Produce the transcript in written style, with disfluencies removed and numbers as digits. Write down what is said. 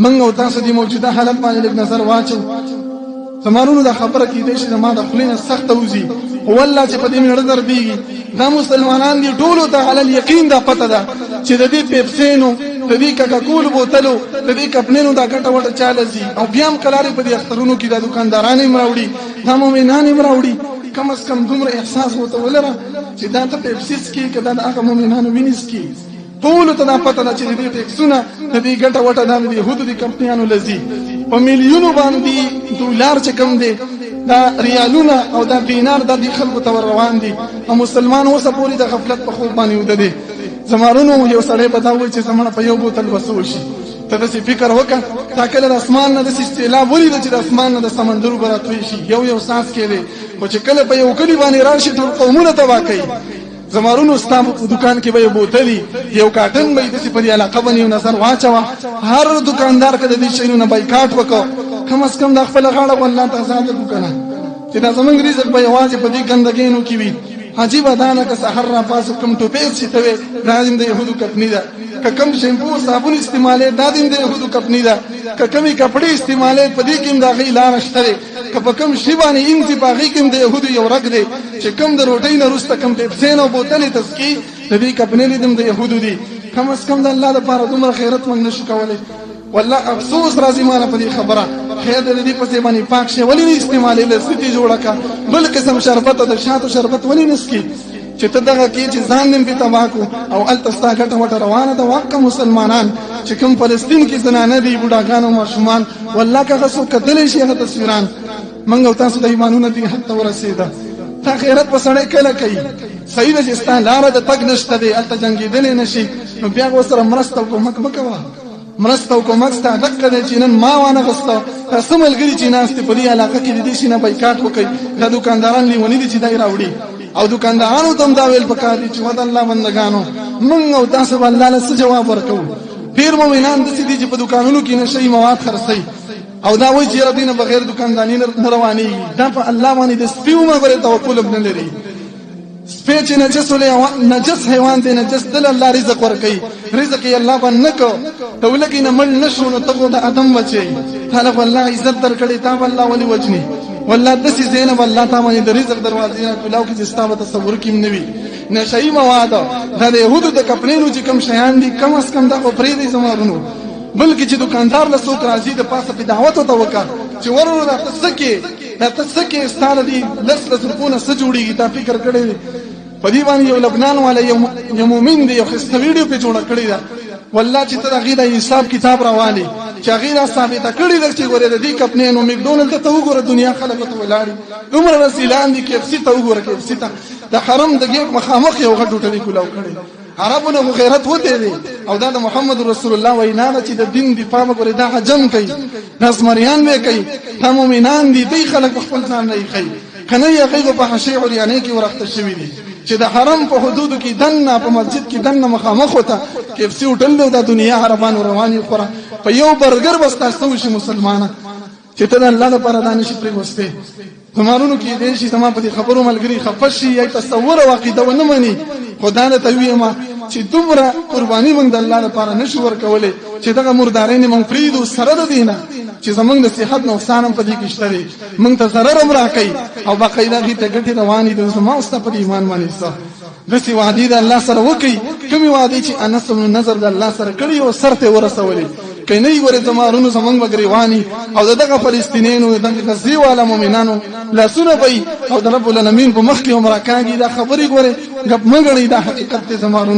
من او تاسو دې موجوده حالت باندې لږ نظر واچو زمارونو دا خبره کیدای شي زما د خلینو سخت وزي والله چې په دې مړه درديږي دا مسلمانان دي ټول ته علل یقین دا پته ده چې د دې پیپسینو د دې کاکول بوتلو د دې کپنینو دا ګټه وټه چاله زی او بیا هم کلاري په دې اخترونو کې د دکاندارانو مراوړي د مؤمنانو مراوړي کم از کم دومره احساس وته ولره چې دا ته پیپسیس کې کدا د هغه مؤمنانو وینس کې ټول ته دا پته ده چې دې ټیکسونه د دې ګټه وټه د يهودو د کمپنیانو لزی په میلیونو باندې ډالر چې کم دي دا ریالونه او دا دینار د خلکو ته روان دي او مسلمان اوسه پوری د غفلت په خوب باندې ود دي زمارونو یو سړی پتاوي چې زمونه په یو بوتل وسو شي ته د فکر وکړه تا کله د اسمان نه د استعلاب ولید چې د اسمان نه د سمندر براتوي شي یو ساس کې دي او چې کله په یو کلی باندې راشي ټول قومونه تبا کوي زمارونو ستام دکان کې به بوتلی یو کاټن به د په علاقه باندې نظر واچوا هر دکاندار کده دې شینو نه بایکاټ وکړو کم از کم د خپل غاړه والله تاسو د دکانه چې دا زمونږ رزق به یوازې په دې ګندګینو کې وي عجیب دانه که سحر را پاسو کوم ټوپې چې ته راځم د يهودو کپنی ده که کم شیمپو صابون استعماله دادم د يهودو کپنی ده که کمی کپڑے استعماله په دې کې دا غي لار شته که په کم شی باندې انتباغي کوم د يهودو یو رګ دی چې کم د روټۍ نه روسته کم پیپسین او بوتلې تسکی د دې کپنی لیدم د يهودو دي کم از کم د الله لپاره دومره خیرت مونږ نشو کولای والله افسوس راځي مال په دې خبره خیر دې په څه باندې پاک شي ولې استعمالي لستی جوړه کا بل قسم شربت د شاتو شربت ولې نسکی چې ته دغه کې چې ځان دې په تباکو او التستا ګټه وټه روانه ده واقع مسلمانان چې کوم فلسطین کې زنانه دي بوډاګان او ماشومان والله که غسو کتل شي هغه تصویران منګو تاسو د ایمانونو دي حتی ورسېده تا خیرت په سړی کله کوي صحیح ده چې ستان لار د تګ نشته دی الته جنگیدل نشي نو بیا وسره مرسته کومک مکوا مرسته کومک ستا دغه د چینن ما وانه غسته تاسو ملګری چې ناس په دې علاقه کې د دې شینه بایکاټ وکړي د دکانداران لیونی دي چې دای راوړي او دکاندارانو تم دا ویل پکار دي چې ود الله بندگانو موږ او تاسو الله له جواب ورکو ډیر مؤمنان د دې چې په دکانونو کې نشي مواد خرڅي او دا وایي چې ربینه بغیر دکاندانی نه رواني دا په الله باندې د سپیو مغره توکل نه لري سپی چې نجس حیوان دی نجس دل الله رزق ورکي رزق یې الله باندې کو ته ولګي نه مل نشو نو ته د ادم بچي تعالی الله عزت درکړي تا الله ولي وجني والله د سي زینب الله تعالی د رزق دروازې نه کلاو کې استاوه تصور کې نوي نشئی مواد د يهودو د کپنینو چې کم شیان دي کم اس کم د پرې دي زمارونو بلکې چې دکاندار له څوک راځي د پاسه په دعوت او توکا چې ورور د تسکه ستاره دي لس رپونه څه جوړیږي تا فکر کړی په دې باندې یو لبنان والا یو مومن دی یو خسته ویډیو په جوړ کړی دا والله چې ته غیره حساب کتاب راوالي چې غیره ثابت کړی د چې ګوره د دې کپنینو مکډونلډ ته وګوره دنیا خلک ته ولاړی عمر رسولان دي کې افسی ته وګوره کې افسی ته د حرم د ګیټ مخامخ یو غټ ټوټلی کولاو کړی عربونه غیرت وته دي او دا د محمد رسول الله وینا چې د دین دفاع وکړي دا حجم کوي ناسمریان به کوي هم مؤمنان دي دوی خلک خپل ځان نه کوي کنه یې غیغه په حشی اوریانه کې ورخت شوی دي چې د حرم په حدودو کې دنه په مسجد کې دنه مخامخ وته کې افسی وټل د دنیا عربانو رواني خوره په یو برګر بستاسو شي مسلمانانه چې ته د الله لپاره دانش پرې وسته زمارونو کې دې شي زما په خبرو ملګری خفشي یا تصور او عقیده ونه مني خدای له تویما چې دومره قرباني مونږ د الله لپاره نشو ورکولې چې دغه مردارین مونږ فریدو سره د دینه چې زمونږ د صحت نقصان هم په دې کې شته مونږ ته ضرر هم راکړي او باقاعده دې ته ګټه رواني د زما واست په ایمان باندې څه دسی وعده د الله سره وکي کومي وعده چې انس بن نظر د الله سره کړی او سرته ورسولې کینه یې ورته زمارونو زمونږ وګریوانی او دغه فلسطینیانو دغه غزي والا مؤمنانو لا سونه پي او د رب العالمین په مخ کې عمره کاږي دا خبرې ګوره غب مګړې دا حقیقت زمارونو